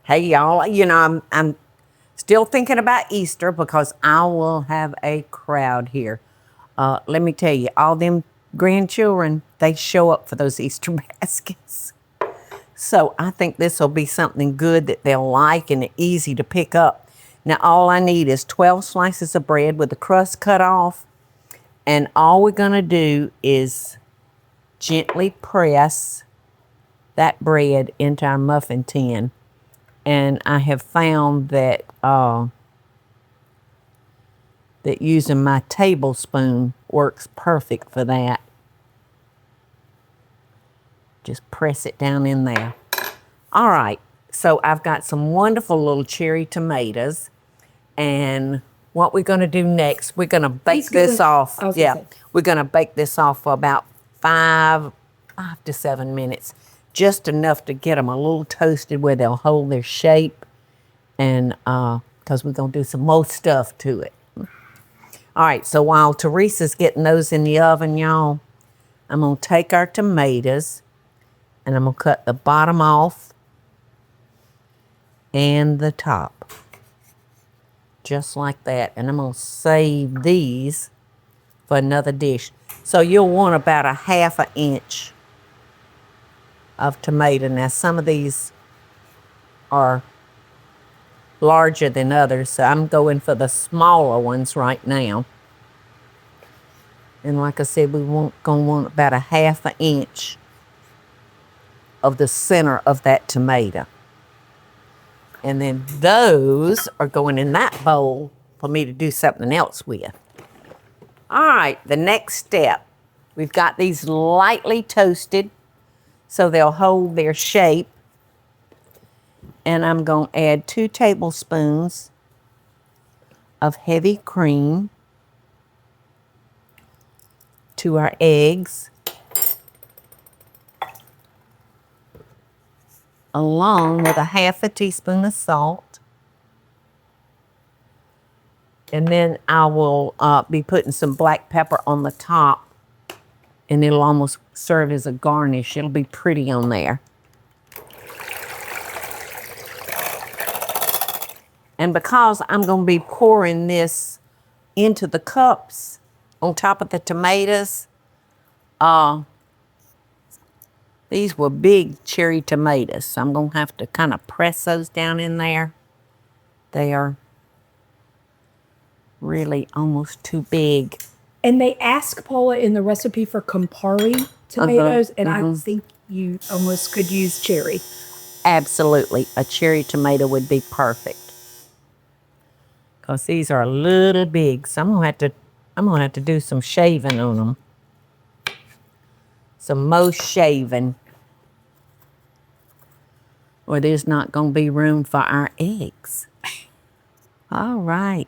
Hey, y'all, I'm still thinking about Easter because I will have a crowd here. Let me tell you, all them grandchildren, they show up for those Easter baskets. So I think this will be something good that they'll like and easy to pick up. Now, all I need is 12 slices of bread with the crust cut off. And all we're going to do is gently press that bread into our muffin tin. And I have found that that using my tablespoon works perfect for that. Just press it down in there. All right, so I've got some wonderful little cherry tomatoes. And what we're going to do next, we're going to bake this off. Yeah, we're going to bake this off for about 5 to 7 minutes. Just enough to get them a little toasted where they'll hold their shape. And because we're going to do some more stuff to it. All right, so while Teresa's getting those in the oven, y'all, I'm going to take our tomatoes and I'm going to cut the bottom off and the top. Just like that. And I'm going to save these for another dish. So you'll want about a 1/2 inch of tomato. Now, some of these are larger than others, so I'm going for the smaller ones right now. And like I said, we're going to want about a 1/2 inch of the center of that tomato. And then those are going in that bowl for me to do something else with. All right, the next step. We've got these lightly toasted so they'll hold their shape. And I'm going to add 2 tablespoons of heavy cream to our eggs, along with a 1/2 teaspoon of salt. And then I will be putting some black pepper on the top, and it'll almost serve as a garnish. It'll be pretty on there. And because I'm going to be pouring this into the cups on top of the tomatoes, these were big cherry tomatoes, so I'm going to have to kind of press those down in there. They are really almost too big. And they ask Paula in the recipe for Campari tomatoes, and I think you almost could use cherry. Absolutely. A cherry tomato would be perfect. Because these are a little big, so I'm gonna have to do some shaving on them. Some more shaving. Or there's not gonna be room for our eggs. All right.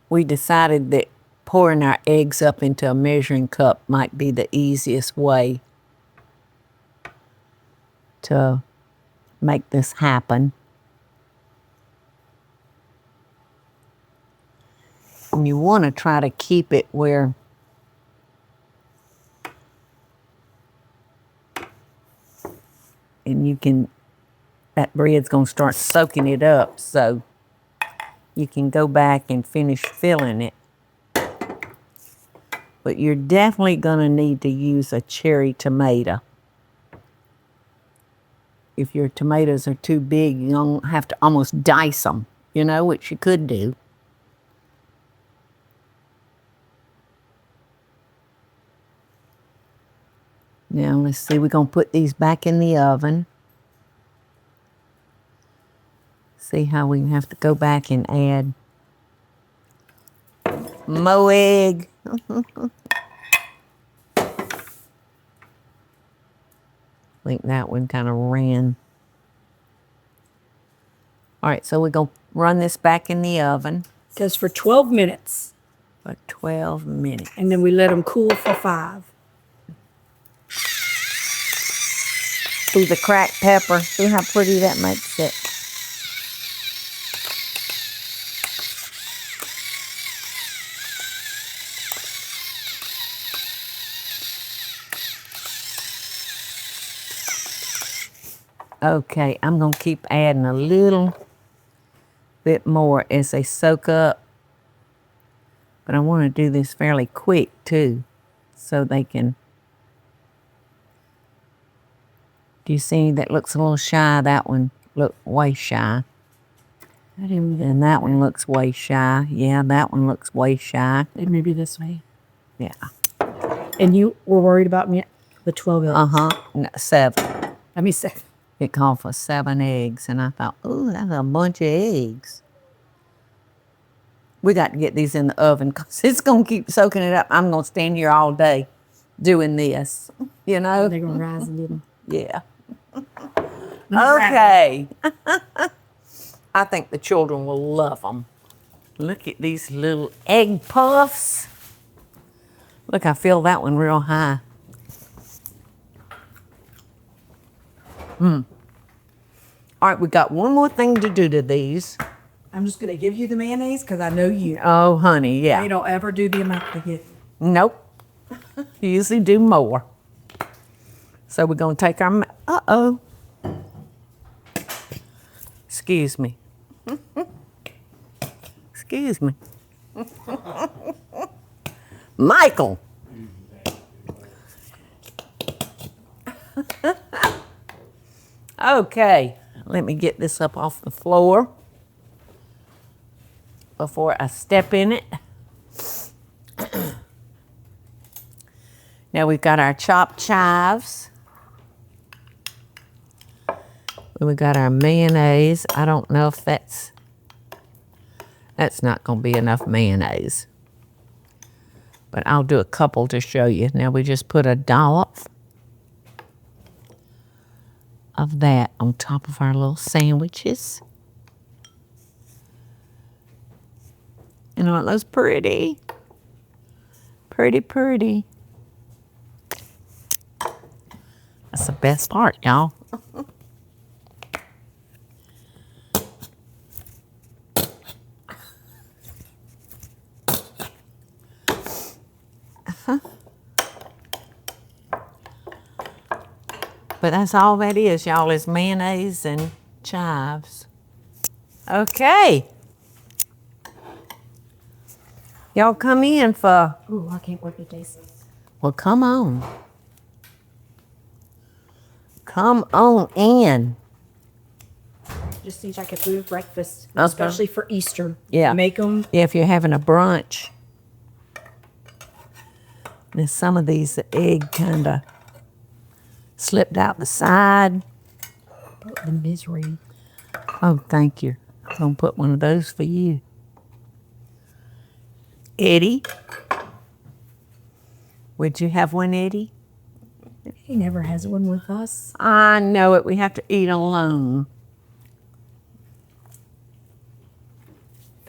We decided that pouring our eggs up into a measuring cup might be the easiest way to make this happen. And you want to try to keep it where and you can, that bread's going to start soaking it up, so you can go back and finish filling it. But you're definitely going to need to use a cherry tomato. If your tomatoes are too big, you don't have to almost dice them, which you could do. Now, let's see, we're going to put these back in the oven. See how we have to go back and add more egg. I think that one kind of ran. All right, so we're going to run this back in the oven. It says for 12 minutes. For 12 minutes. And then we let them cool for 5. See the cracked pepper? See how pretty that makes it? Okay, I'm going to keep adding a little bit more as they soak up. But I want to do this fairly quick too, so they can. Do you see that looks a little shy? That one looked way shy. And that one looks way shy. Yeah, that one looks way shy. Maybe this way. Yeah. And you were worried about me, the 12 eggs. No, 7. Let me say. It called for 7 eggs, and I thought, ooh, that's a bunch of eggs. We got to get these in the oven because it's going to keep soaking it up. I'm going to stand here all day doing this, you know? They're going to rise a little. Yeah. Okay. I think the children will love them. Look at these little egg puffs. Look, I feel that one real high. All right, we got one more thing to do to these. I'm just going to give you the mayonnaise because I know you. Oh, honey, yeah. They don't ever do the amount they get. Nope. You usually do more. So we're going to take our... Uh-oh. Excuse me. Excuse me. Michael. Okay, let me get this up off the floor before I step in it. Now we've got our chopped chives. We got our mayonnaise. I don't know if that's not going to be enough mayonnaise. But I'll do a couple to show you. Now we just put a dollop of that on top of our little sandwiches. You know, it looks pretty. Pretty, pretty. That's the best part, y'all. But that's all that is, y'all, is mayonnaise and chives. Okay. Y'all come in for... Ooh, I can't wait to taste this. Well, come on. Come on in. Just seems like a food breakfast, especially for Easter. Yeah. Make them. Yeah, if you're having a brunch. Now, some of these, the egg kind of slipped out the side. The misery. Oh, thank you. I'm going to put one of those for you. Eddie. Would you have one, Eddie? He never has one with us. I know it. We have to eat alone.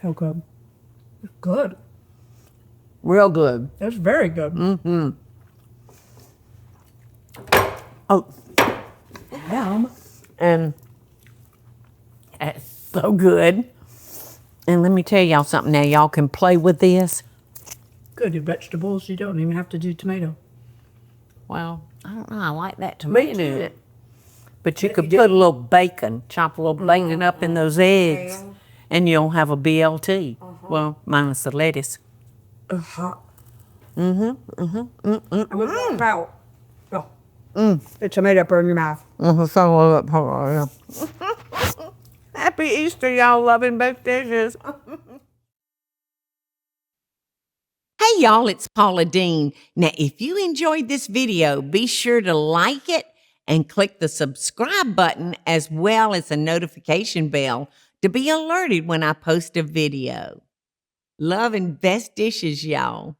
How good? It's good. Real good. That's very good. Mm-hmm. Oh. Yum. And it's so good. And let me tell y'all something now. Y'all can play with this. Good vegetables. You don't even have to do tomato. Well, I don't know. I like that tomato. But you could put a little bacon, chop a little bacon up in those eggs, and you'll have a BLT. Well, minus the lettuce. I would walk out. The tomato burn your mouth. Happy Easter, y'all, loving both dishes. Hey, y'all, it's Paula Deen. Now, if you enjoyed this video, be sure to like it and click the subscribe button as well as the notification bell to be alerted when I post a video. Love and best dishes, y'all.